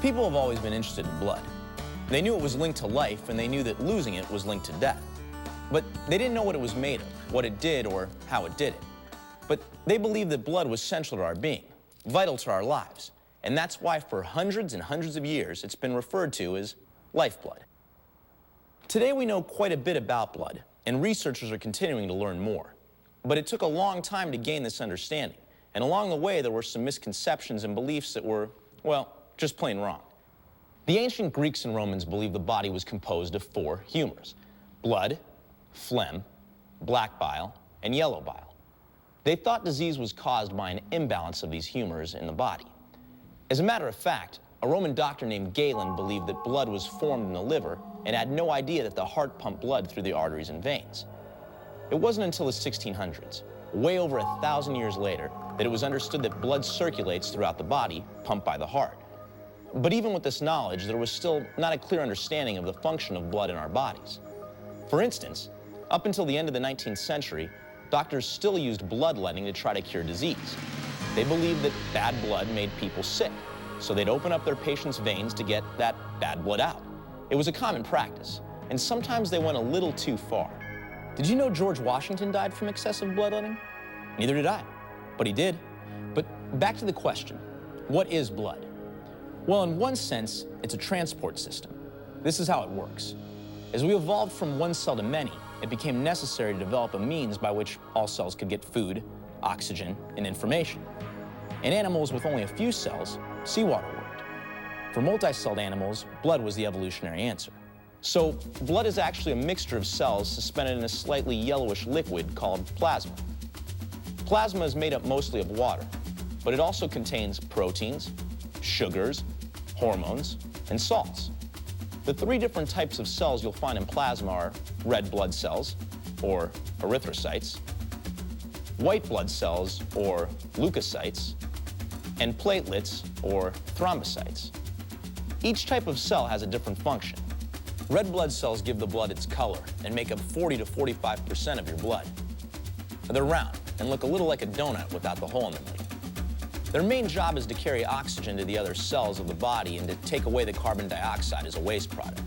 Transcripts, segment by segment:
People have always been interested in blood. They knew it was linked to life, and they knew that losing it was linked to death. But they didn't know what it was made of, what it did, or how it did it. But they believed that blood was central to our being, vital to our lives. And that's why for hundreds and hundreds of years, it's been referred to as lifeblood. Today we know quite a bit about blood, and researchers are continuing to learn more. But it took a long time to gain this understanding, and along the way there were some misconceptions and beliefs that were, well, just plain wrong. The ancient Greeks and Romans believed the body was composed of 4 humors: blood, phlegm, black bile, and yellow bile. They thought disease was caused by an imbalance of these humors in the body. As a matter of fact, a Roman doctor named Galen believed that blood was formed in the liver and had no idea that the heart pumped blood through the arteries and veins. It wasn't until the 1600s, way over 1,000 years later, that it was understood that blood circulates throughout the body, pumped by the heart. But even with this knowledge, there was still not a clear understanding of the function of blood in our bodies. For instance, up until the end of the 19th century, doctors still used bloodletting to try to cure disease. They believed that bad blood made people sick, so they'd open up their patients' veins to get that bad blood out. It was a common practice, and sometimes they went a little too far. Did you know George Washington died from excessive bloodletting? Neither did I, but he did. But back to the question, what is blood? Well, in one sense, it's a transport system. This is how it works. As we evolved from one cell to many, it became necessary to develop a means by which all cells could get food, oxygen, and information. In animals with only a few cells, seawater worked. For multicelled animals, blood was the evolutionary answer. So, blood is actually a mixture of cells suspended in a slightly yellowish liquid called plasma. Plasma is made up mostly of water, but it also contains proteins, sugars, hormones, and salts. The 3 different types of cells you'll find in plasma are red blood cells, or erythrocytes, white blood cells, or leukocytes, and platelets, or thrombocytes. Each type of cell has a different function. Red blood cells give the blood its color and make up 40 to 45% of your blood. They're round and look a little like a donut without the hole in the middle. Their main job is to carry oxygen to the other cells of the body and to take away the carbon dioxide as a waste product.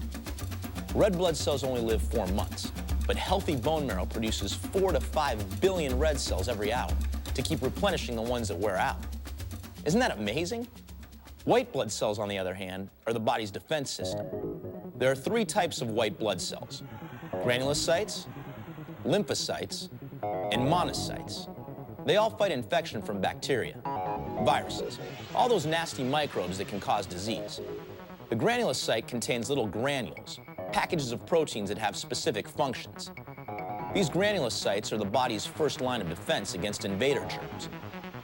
Red blood cells only live 4 months, but healthy bone marrow produces 4 to 5 billion red cells every hour to keep replenishing the ones that wear out. Isn't that amazing? White blood cells, on the other hand, are the body's defense system. There are 3 types of white blood cells: granulocytes, lymphocytes, and monocytes. They all fight infection from bacteria, viruses, all those nasty microbes that can cause disease. The granulocyte contains little granules, packages of proteins that have specific functions. These granulocytes are the body's first line of defense against invader germs.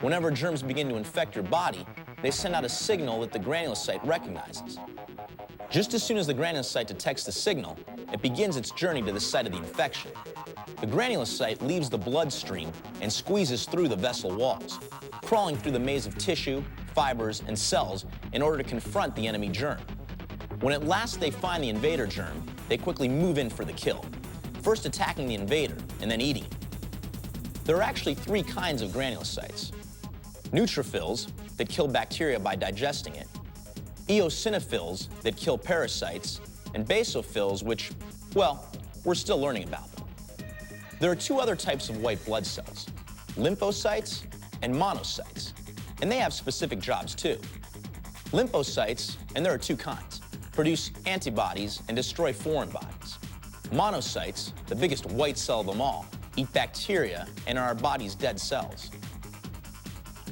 Whenever germs begin to infect your body, they send out a signal that the granulocyte recognizes. Just as soon as the granulocyte detects the signal, it begins its journey to the site of the infection. The granulocyte leaves the bloodstream and squeezes through the vessel walls, crawling through the maze of tissue, fibers, and cells in order to confront the enemy germ. When at last they find the invader germ, they quickly move in for the kill, first attacking the invader and then eating it. There are actually 3 kinds of granulocytes: neutrophils, that kill bacteria by digesting it, eosinophils, that kill parasites, and basophils, which, well, we're still learning about them. There are 2 other types of white blood cells: lymphocytes and monocytes, and they have specific jobs too. Lymphocytes, and there are 2 kinds, produce antibodies and destroy foreign bodies. Monocytes, the biggest white cell of them all, eat bacteria and are our body's dead cells.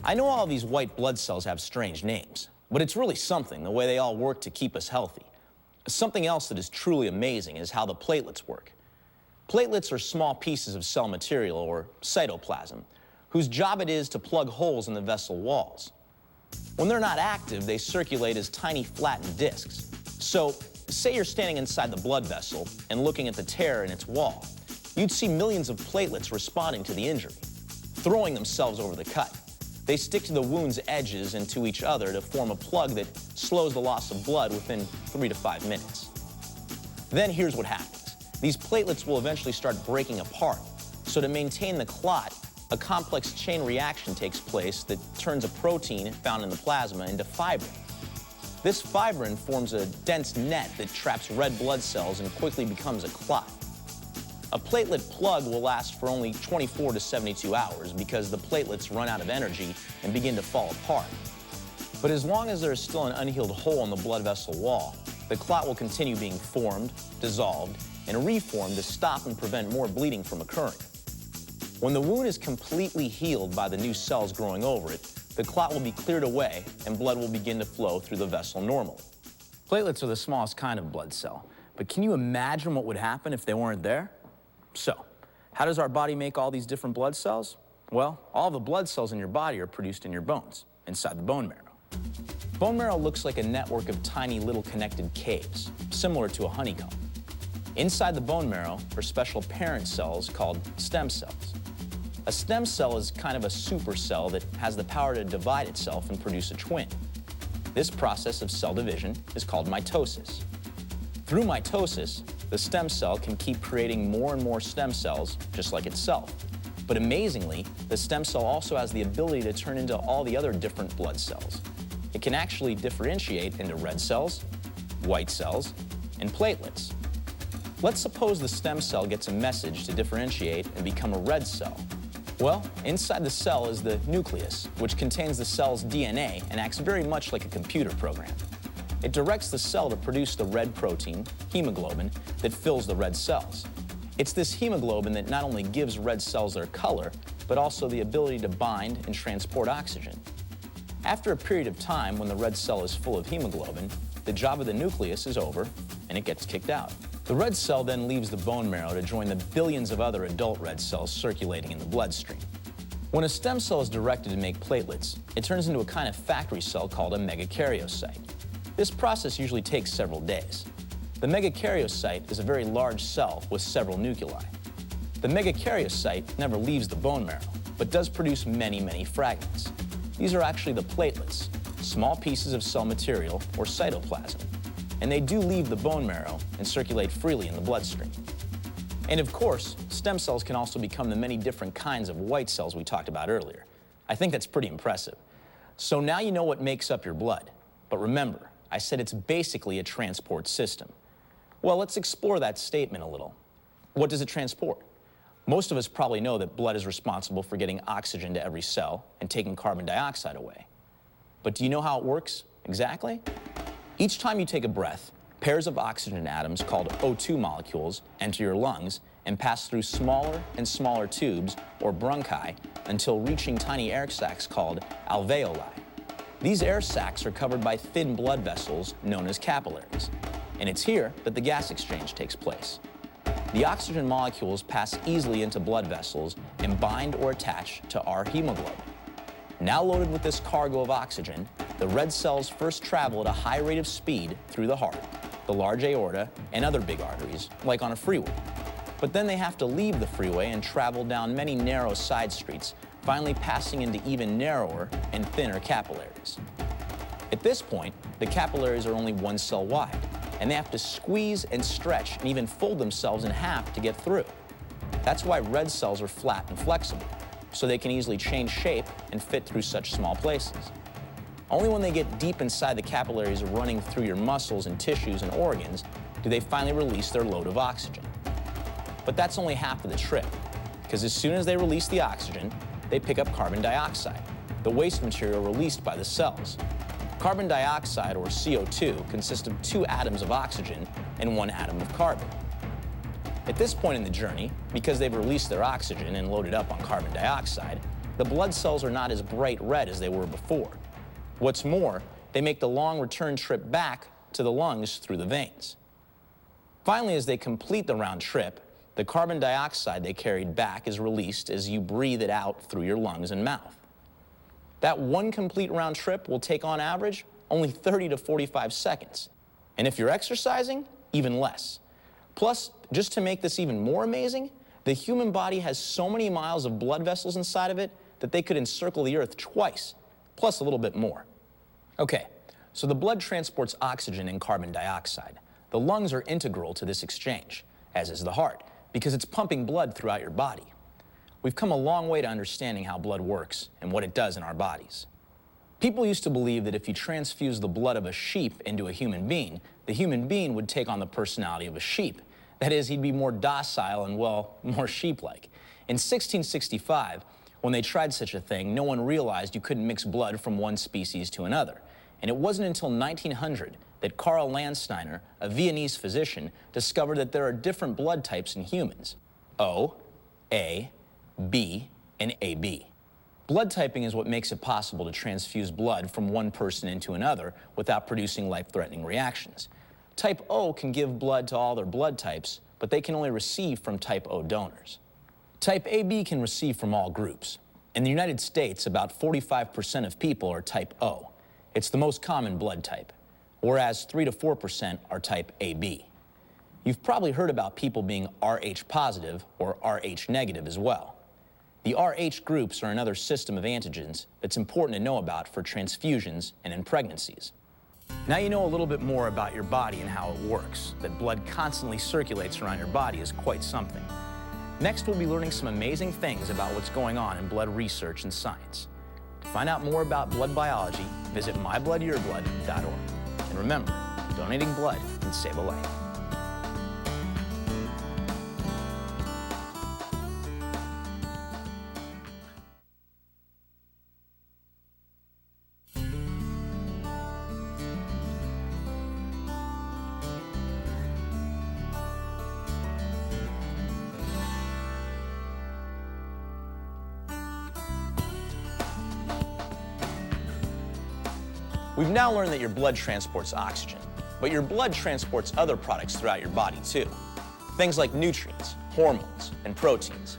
I know all of these white blood cells have strange names, but it's really something, the way they all work to keep us healthy. Something else that is truly amazing is how the platelets work. Platelets are small pieces of cell material, or cytoplasm, whose job it is to plug holes in the vessel walls. When they're not active, they circulate as tiny flattened discs. So, say you're standing inside the blood vessel and looking at the tear in its wall. You'd see millions of platelets responding to the injury, throwing themselves over the cut. They stick to the wound's edges and to each other to form a plug that slows the loss of blood within 3 to 5 minutes. Then here's what happens. These platelets will eventually start breaking apart. So to maintain the clot, a complex chain reaction takes place that turns a protein found in the plasma into fibrin. This fibrin forms a dense net that traps red blood cells and quickly becomes a clot. A platelet plug will last for only 24 to 72 hours because the platelets run out of energy and begin to fall apart. But as long as there is still an unhealed hole in the blood vessel wall, the clot will continue being formed, dissolved, and reformed to stop and prevent more bleeding from occurring. When the wound is completely healed by the new cells growing over it, the clot will be cleared away and blood will begin to flow through the vessel normally. Platelets are the smallest kind of blood cell, but can you imagine what would happen if they weren't there? So, how does our body make all these different blood cells? Well, all the blood cells in your body are produced in your bones, inside the bone marrow. Bone marrow looks like a network of tiny little connected caves, similar to a honeycomb. Inside the bone marrow are special parent cells called stem cells. A stem cell is kind of a supercell that has the power to divide itself and produce a twin. This process of cell division is called mitosis. Through mitosis, the stem cell can keep creating more and more stem cells, just like itself. But amazingly, the stem cell also has the ability to turn into all the other different blood cells. It can actually differentiate into red cells, white cells, and platelets. Let's suppose the stem cell gets a message to differentiate and become a red cell. Well, inside the cell is the nucleus, which contains the cell's DNA and acts very much like a computer program. It directs the cell to produce the red protein, hemoglobin, that fills the red cells. It's this hemoglobin that not only gives red cells their color, but also the ability to bind and transport oxygen. After a period of time when the red cell is full of hemoglobin, the job of the nucleus is over and it gets kicked out. The red cell then leaves the bone marrow to join the billions of other adult red cells circulating in the bloodstream. When a stem cell is directed to make platelets, it turns into a kind of factory cell called a megakaryocyte. This process usually takes several days. The megakaryocyte is a very large cell with several nuclei. The megakaryocyte never leaves the bone marrow, but does produce many, many fragments. These are actually the platelets, small pieces of cell material or cytoplasm, and they do leave the bone marrow and circulate freely in the bloodstream. And of course, stem cells can also become the many different kinds of white cells we talked about earlier. I think that's pretty impressive. So now you know what makes up your blood. But remember, I said it's basically a transport system. Well, let's explore that statement a little. What does it transport? Most of us probably know that blood is responsible for getting oxygen to every cell and taking carbon dioxide away. But do you know how it works exactly? Each time you take a breath, pairs of oxygen atoms called O2 molecules enter your lungs and pass through smaller and smaller tubes, or bronchi, until reaching tiny air sacs called alveoli. These air sacs are covered by thin blood vessels known as capillaries, and it's here that the gas exchange takes place. The oxygen molecules pass easily into blood vessels and bind or attach to our hemoglobin. Now loaded with this cargo of oxygen, the red cells first travel at a high rate of speed through the heart, the large aorta, and other big arteries, like on a freeway. But then they have to leave the freeway and travel down many narrow side streets, finally passing into even narrower and thinner capillaries. At this point, the capillaries are only one cell wide, and they have to squeeze and stretch and even fold themselves in half to get through. That's why red cells are flat and flexible, so they can easily change shape and fit through such small places. Only when they get deep inside the capillaries running through your muscles and tissues and organs do they finally release their load of oxygen. But that's only half of the trip, because as soon as they release the oxygen, they pick up carbon dioxide, the waste material released by the cells. Carbon dioxide, or CO2, consists of 2 atoms of oxygen and 1 atom of carbon. At this point in the journey, because they've released their oxygen and loaded up on carbon dioxide, the blood cells are not as bright red as they were before. What's more, they make the long return trip back to the lungs through the veins. Finally, as they complete the round trip, the carbon dioxide they carried back is released as you breathe it out through your lungs and mouth. That one complete round trip will take, on average, only 30 to 45 seconds. And if you're exercising, even less. Plus, just to make this even more amazing, the human body has so many miles of blood vessels inside of it that they could encircle the Earth twice, plus a little bit more. Okay, so the blood transports oxygen and carbon dioxide. The lungs are integral to this exchange, as is the heart, because it's pumping blood throughout your body. We've come a long way to understanding how blood works and what it does in our bodies. People used to believe that if you transfused the blood of a sheep into a human being, the human being would take on the personality of a sheep. That is, he'd be more docile and, well, more sheep-like. In 1665, when they tried such a thing, no one realized you couldn't mix blood from one species to another. And it wasn't until 1900 that Karl Landsteiner, a Viennese physician, discovered that there are different blood types in humans: O, A, B, and AB. Blood typing is what makes it possible to transfuse blood from one person into another without producing life-threatening reactions. Type O can give blood to all their blood types, but they can only receive from type O donors. Type AB can receive from all groups. In the United States, about 45% of people are type O. It's the most common blood type, whereas 3 to 4% are type AB. You've probably heard about people being Rh positive or Rh negative as well. The Rh groups are another system of antigens that's important to know about for transfusions and in pregnancies. Now you know a little bit more about your body and how it works. That blood constantly circulates around your body is quite something. Next, we'll be learning some amazing things about what's going on in blood research and science. To find out more about blood biology, visit mybloodyourblood.org. And remember, donating blood can save a life. We've now learned that your blood transports oxygen, but your blood transports other products throughout your body too. Things like nutrients, hormones, and proteins.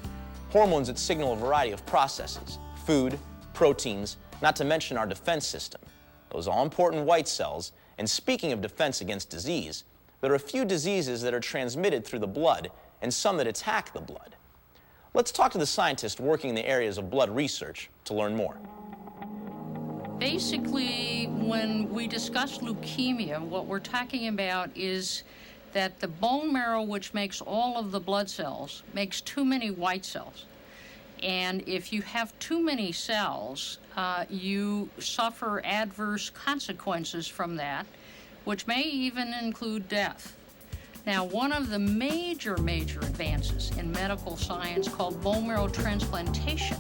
Hormones that signal a variety of processes: food, proteins, not to mention our defense system, those all-important white cells. And speaking of defense against disease, there are a few diseases that are transmitted through the blood and some that attack the blood. Let's talk to the scientist working in the areas of blood research to learn more. Basically, when we discuss leukemia, what we're talking about is that the bone marrow, which makes all of the blood cells, makes too many white cells. And if you have too many cells, you suffer adverse consequences from that, which may even include death. Now, one of the major advances in medical science called bone marrow transplantation,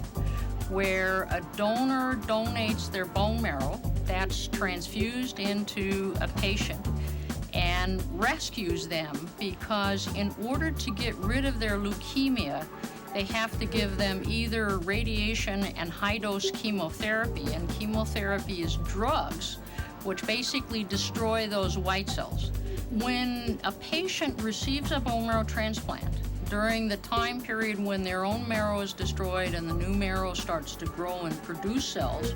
where a donor donates their bone marrow that's transfused into a patient and rescues them, because in order to get rid of their leukemia, they have to give them either radiation and high-dose chemotherapy, and chemotherapy is drugs which basically destroy those white cells. When a patient receives a bone marrow transplant, during the time period when their own marrow is destroyed and the new marrow starts to grow and produce cells,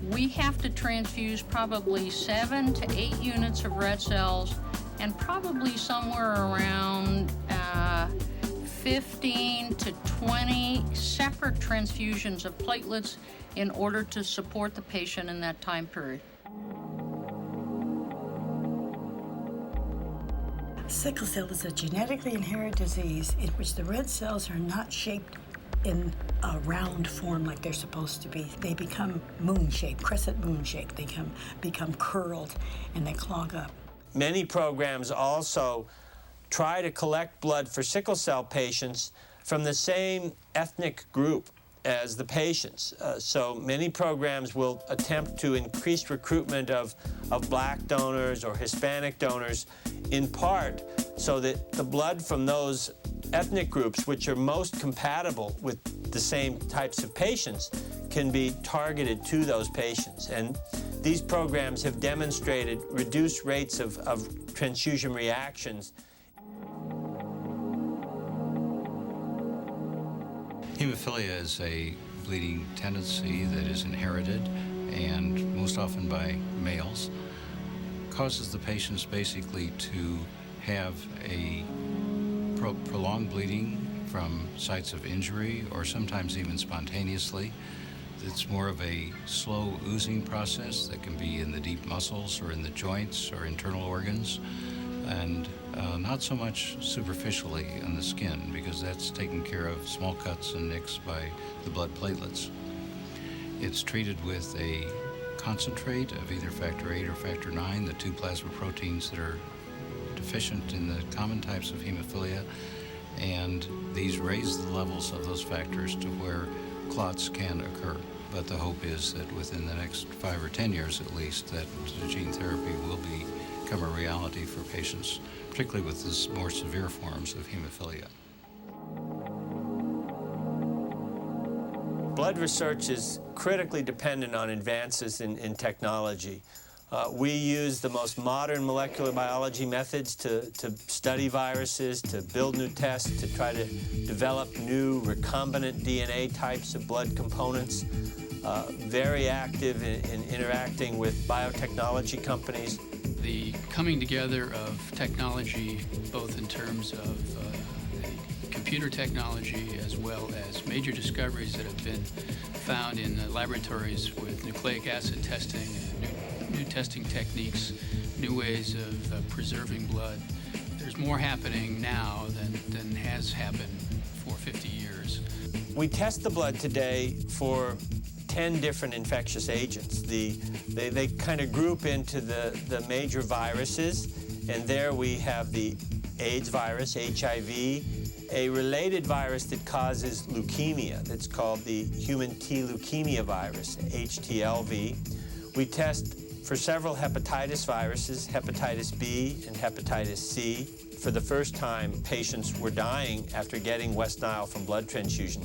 we have to transfuse probably 7 to 8 units of red cells and probably somewhere around 15 to 20 separate transfusions of platelets in order to support the patient in that time period. Sickle cell is a genetically inherited disease in which the red cells are not shaped in a round form like they're supposed to be. They become moon-shaped, crescent moon-shaped. They become curled and they clog up. Many programs also try to collect blood for sickle cell patients from the same ethnic group as the patients. So many programs will attempt to increase recruitment of black donors or Hispanic donors, in part so that the blood from those ethnic groups, which are most compatible with the same types of patients, can be targeted to those patients. And these programs have demonstrated reduced rates of transfusion reactions. Hemophilia is a bleeding tendency that is inherited, and most often by males. Causes the patients basically to have a prolonged bleeding from sites of injury, or sometimes even spontaneously. It's more of a slow oozing process that can be in the deep muscles or in the joints or internal organs, and not so much superficially on the skin, because that's taken care of, small cuts and nicks, by the blood platelets. It's treated with a concentrate of either factor VIII or factor IX, the two plasma proteins that are deficient in the common types of hemophilia, and these raise the levels of those factors to where clots can occur. But the hope is that within the next 5 or 10 years at least, that gene therapy will become a reality for patients, particularly with these more severe forms of hemophilia. Blood research is critically dependent on advances in technology. We use the most modern molecular biology methods to study viruses, to build new tests, to try to develop new recombinant DNA types of blood components. Very active in interacting with biotechnology companies. The coming together of technology, both in terms of computer technology as well as major discoveries that have been found in the laboratories with nucleic acid testing, new testing techniques, new ways of preserving blood. There's more happening now than has happened for 50 years. We test the blood today for 10 different infectious agents. They kind of group into the major viruses, and there we have the AIDS virus, HIV, a related virus that causes leukemia that's called the human T leukemia virus, HTLV. We test for several hepatitis viruses, hepatitis B and hepatitis C. For the first time, patients were dying after getting West Nile from blood transfusion.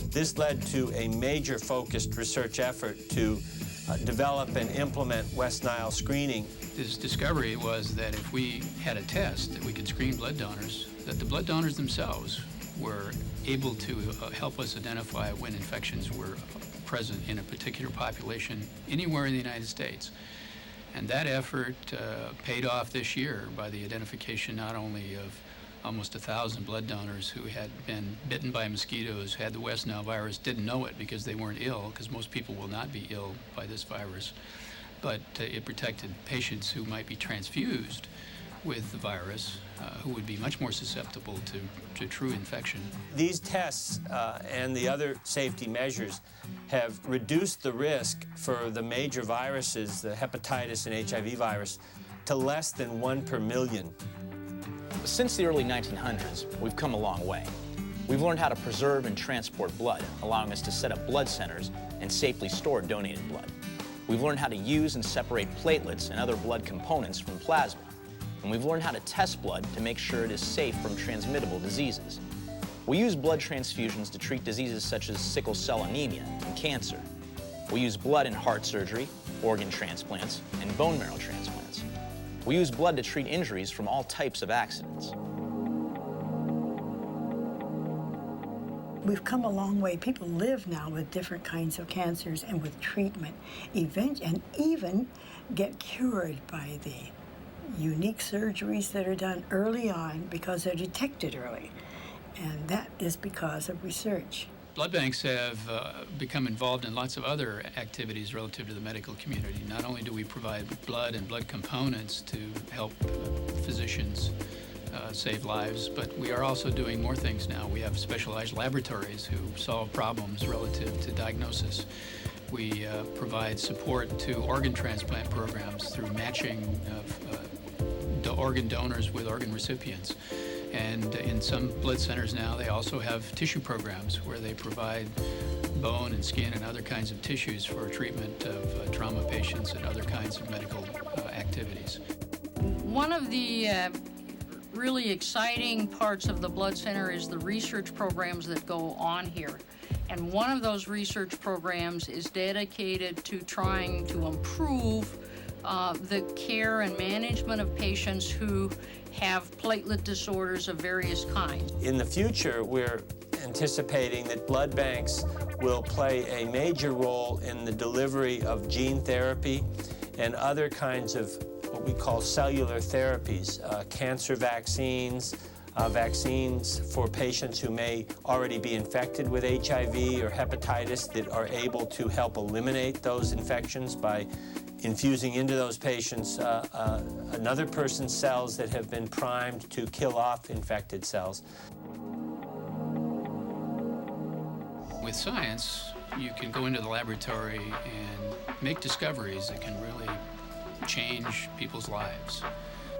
This led to a major focused research effort to develop and implement West Nile screening. This discovery was that if we had a test that we could screen blood donors, that the blood donors themselves were able to help us identify when infections were present in a particular population anywhere in the United States. And that effort paid off this year by the identification not only of almost 1,000 blood donors who had been bitten by mosquitoes, had the West Nile virus, didn't know it because they weren't ill, because most people will not be ill by this virus. But it protected patients who might be transfused with the virus, who would be much more susceptible to true infection. These tests and the other safety measures have reduced the risk for the major viruses, the hepatitis and HIV virus, to less than 1 per million. Since the early 1900s, we've come a long way. We've learned how to preserve and transport blood, allowing us to set up blood centers and safely store donated blood. We've learned how to use and separate platelets and other blood components from plasma. And we've learned how to test blood to make sure it is safe from transmittable diseases. We use blood transfusions to treat diseases such as sickle cell anemia and cancer. We use blood in heart surgery, organ transplants, and bone marrow transplants. We use blood to treat injuries from all types of accidents. We've come a long way. People live now with different kinds of cancers and with treatment, and even get cured by the unique surgeries that are done early on because they're detected early. And that is because of research. Blood banks have become involved in lots of other activities relative to the medical community. Not only do we provide blood and blood components to help physicians save lives, but we are also doing more things now. We have specialized laboratories who solve problems relative to diagnosis. We provide support to organ transplant programs through matching of organ donors with organ recipients. And in some blood centers now, they also have tissue programs where they provide bone and skin and other kinds of tissues for treatment of trauma patients and other kinds of medical activities. One of the really exciting parts of the blood center is the research programs that go on here. And one of those research programs is dedicated to trying to improve the care and management of patients who have platelet disorders of various kinds. In the future, we're anticipating that blood banks will play a major role in the delivery of gene therapy and other kinds of what we call cellular therapies, cancer vaccines, vaccines for patients who may already be infected with HIV or hepatitis that are able to help eliminate those infections by infusing into those patients another person's cells that have been primed to kill off infected cells. With science, you can go into the laboratory and make discoveries that can really change people's lives.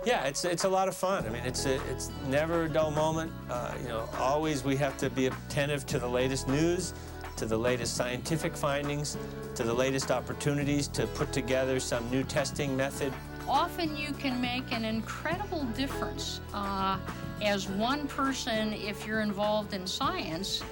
Yeah, it's a lot of fun. I mean, it's never a dull moment. You know, always we have to be attentive to the latest news, to the latest scientific findings, to the latest opportunities to put together some new testing method. Often you can make an incredible difference as one person if you're involved in science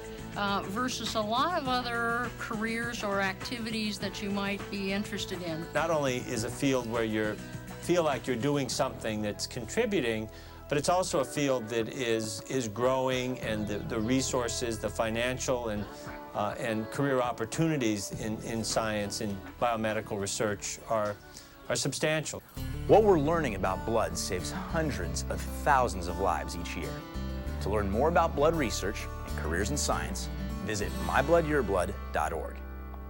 versus a lot of other careers or activities that you might be interested in. Not only is a field where you feel like you're doing something that's contributing, but it's also a field that is growing, and the resources, the financial and career opportunities in science and biomedical research are substantial. What we're learning about blood saves hundreds of thousands of lives each year. To learn more about blood research and careers in science, visit mybloodyourblood.org.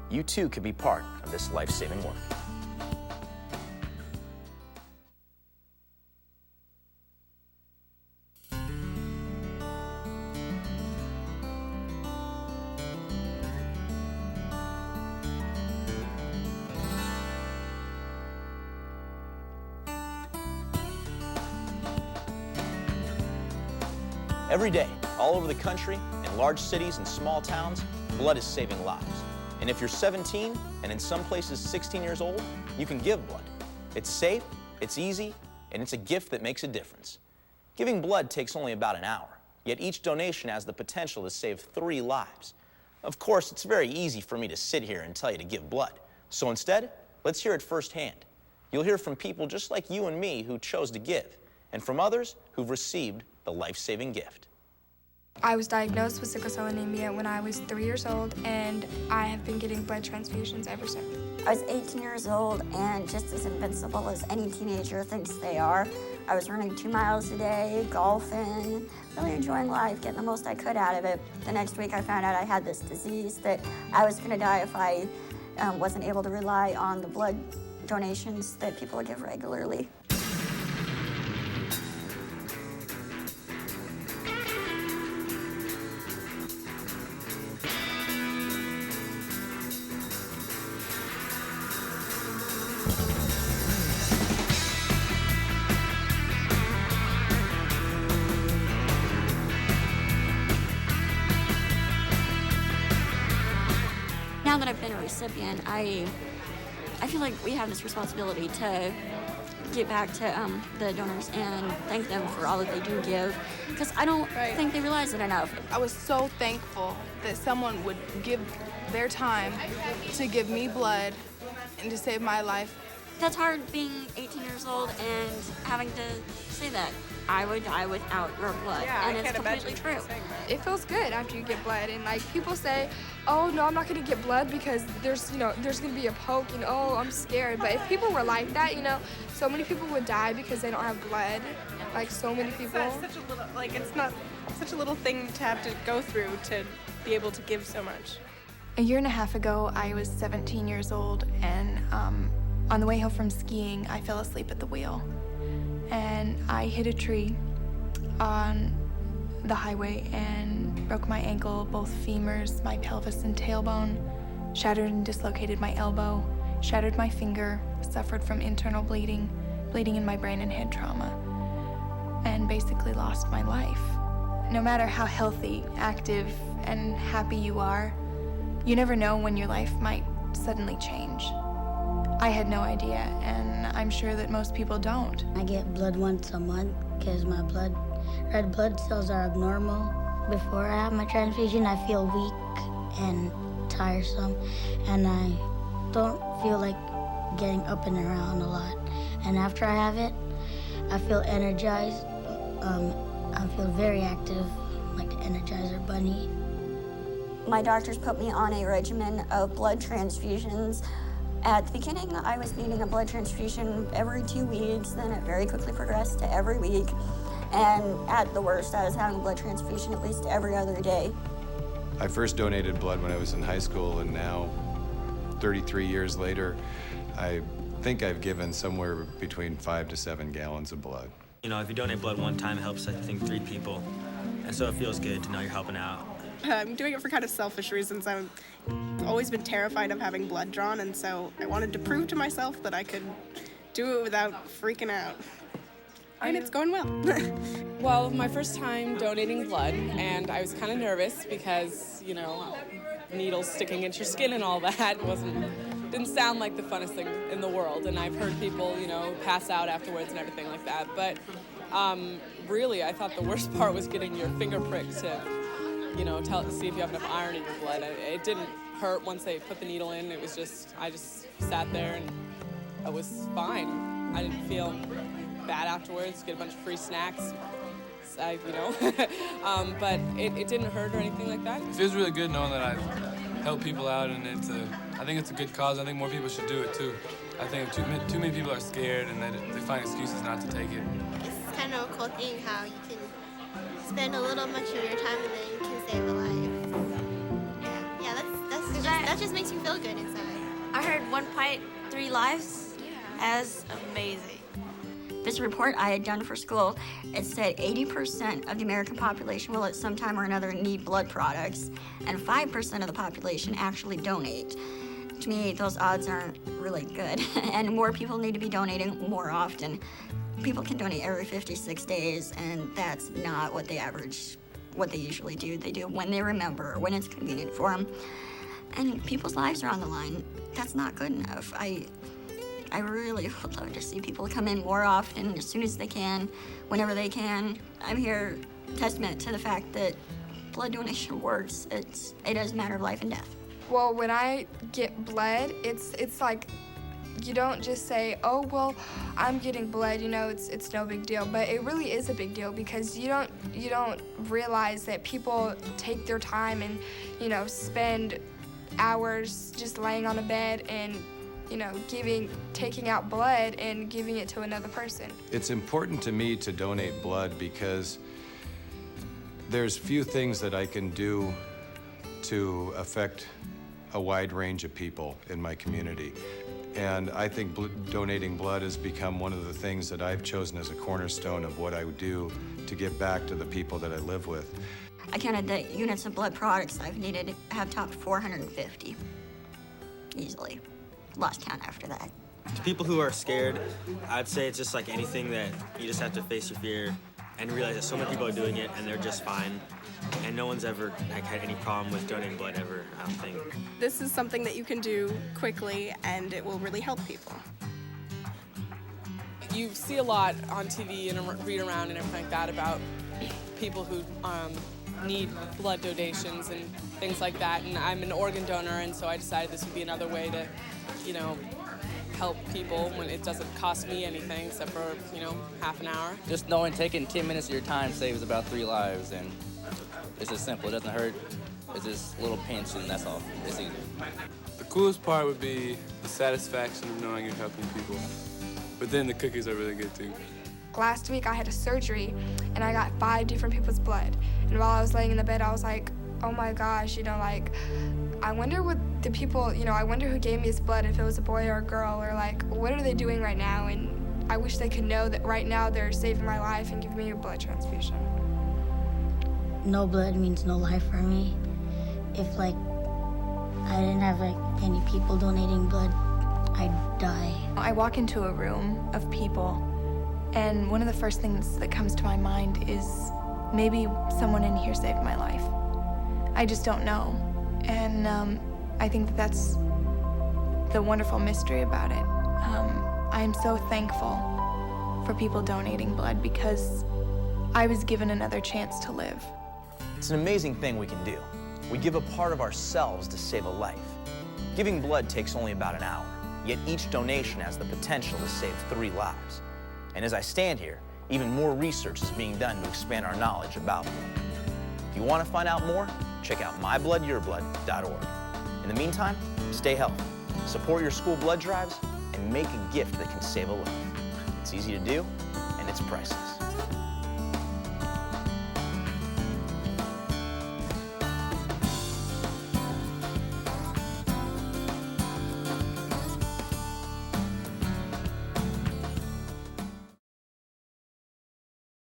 You too can be part of this life-saving work. Every day, all over the country, in large cities and small towns, blood is saving lives. And if you're 17 and in some places 16 years old, you can give blood. It's safe, it's easy, and it's a gift that makes a difference. Giving blood takes only about an hour, yet each donation has the potential to save 3 lives. Of course, it's very easy for me to sit here and tell you to give blood. So instead, let's hear it firsthand. You'll hear from people just like you and me who chose to give, and from others who've received the life-saving gift. I was diagnosed with sickle cell anemia when I was 3 years old, and I have been getting blood transfusions ever since. I was 18 years old and just as invincible as any teenager thinks they are. I was running 2 miles a day, golfing, really enjoying life, getting the most I could out of it. The next week I found out I had this disease, that I was going to die if I wasn't able to rely on the blood donations that people give regularly. Now that I've been a recipient, I feel like we have this responsibility to get back to the donors and thank them for all that they do give, because I don't think they realize it enough. I was so thankful that someone would give their time to give me blood and to save my life. That's hard, being 18 years old and having to say that. I would die without your blood, and it's completely true. It feels good after you get blood, and like people say, oh no, I'm not gonna get blood because there's gonna be a poke, and oh, I'm scared. But if people were like that, so many people would die because they don't have blood. Like so many people. It's not such a little thing to have to go through to be able to give so much. A year and a half ago, I was 17 years old, and on the way home from skiing, I fell asleep at the wheel. And I hit a tree on the highway and broke my ankle, both femurs, my pelvis and tailbone, shattered and dislocated my elbow, shattered my finger, suffered from internal bleeding in my brain and head trauma, and basically lost my life. No matter how healthy, active, and happy you are, you never know when your life might suddenly change. I had no idea, and I'm sure that most people don't. I get blood once a month because my red blood cells are abnormal. Before I have my transfusion, I feel weak and tiresome, and I don't feel like getting up and around a lot. And after I have it, I feel energized. I feel very active, like the Energizer Bunny. My doctors put me on a regimen of blood transfusions. At the beginning, I was needing a blood transfusion every 2 weeks, then it very quickly progressed to every week. And at the worst, I was having a blood transfusion at least every other day. I first donated blood when I was in high school, and now, 33 years later, I think I've given somewhere between 5 to 7 gallons of blood. If you donate blood one time, it helps, I think, 3 people. And so it feels good to know you're helping out. I'm doing it for kind of selfish reasons. always been terrified of having blood drawn, and so I wanted to prove to myself that I could do it without freaking out. And it's going well. Well, my first time donating blood, and I was kind of nervous because, you know, needles sticking into your skin and all that didn't sound like the funnest thing in the world. And I've heard people, you know, pass out afterwards and everything like that. But really, I thought the worst part was getting your finger pricked to, you know, see if you have enough iron in your blood. It didn't hurt once they put the needle in. It was just, I just sat there and I was fine. I didn't feel bad afterwards, get a bunch of free snacks, you know, but it didn't hurt or anything like that. It feels really good knowing that I've helped people out, and I think it's a good cause. I think more people should do it too. I think too many people are scared and they find excuses not to take it. It's kind of a cool thing how you can spend a little much of your time and then you can save a life. Yeah, that just makes you feel good inside. I heard 1 pint, 3 lives. That's amazing. This report I had done for school, it said 80% of the American population will at some time or another need blood products, and 5% of the population actually donate. To me, those odds aren't really good, and more people need to be donating more often. People can donate every 56 days, and that's not what what they usually do. They do it when they remember, or when it's convenient for them. And people's lives are on the line. That's not good enough. I really would love to see people come in more often, as soon as they can, whenever they can. I'm here testament to the fact that blood donation works. It is a matter of life and death. Well, when I get blood, it's like, you don't just say, oh, well, I'm getting blood, you know, it's no big deal. But it really is a big deal because you don't realize that people take their time and, you know, spend hours just laying on a bed and, you know, taking out blood and giving it to another person. It's important to me to donate blood because there's few things that I can do to affect a wide range of people in my community. And I think donating blood has become one of the things that I've chosen as a cornerstone of what I would do to give back to the people that I live with. I counted the units of blood products I've needed have topped 450, easily. Lost count after that. To people who are scared, I'd say it's just like anything that you just have to face your fear and realize that so many people are doing it and they're just fine. And no one's ever had any problem with donating blood ever, I don't think. This is something that you can do quickly and it will really help people. You see a lot on TV and read around and everything like that about people who need blood donations and things like that. And I'm an organ donor, and so I decided this would be another way to, you know, help people when it doesn't cost me anything except for, you know, half an hour. Just knowing taking 10 minutes of your time saves about 3 lives, and it's just simple. It doesn't hurt. It's just a little pinch, and that's all. It's easy. The coolest part would be the satisfaction of knowing you're helping people. But then the cookies are really good too. Last week I had a surgery and I got 5 different people's blood. And while I was laying in the bed, I was like, oh my gosh, you know, like, I wonder what the people, you know, I wonder who gave me this blood, if it was a boy or a girl, or like, what are they doing right now? And I wish they could know that right now they're saving my life and giving me a blood transfusion. No blood means no life for me. If, like, I didn't have, like, any people donating blood, I'd die. I walk into a room of people, and one of the first things that comes to my mind is maybe someone in here saved my life. I just don't know. And I think that that's the wonderful mystery about it. I am so thankful for people donating blood because I was given another chance to live. It's an amazing thing we can do. We give a part of ourselves to save a life. Giving blood takes only about an hour, yet each donation has the potential to save 3 lives. And as I stand here, even more research is being done to expand our knowledge about blood. If you want to find out more, check out mybloodyourblood.org. In the meantime, stay healthy, support your school blood drives, and make a gift that can save a life. It's easy to do, and it's priceless.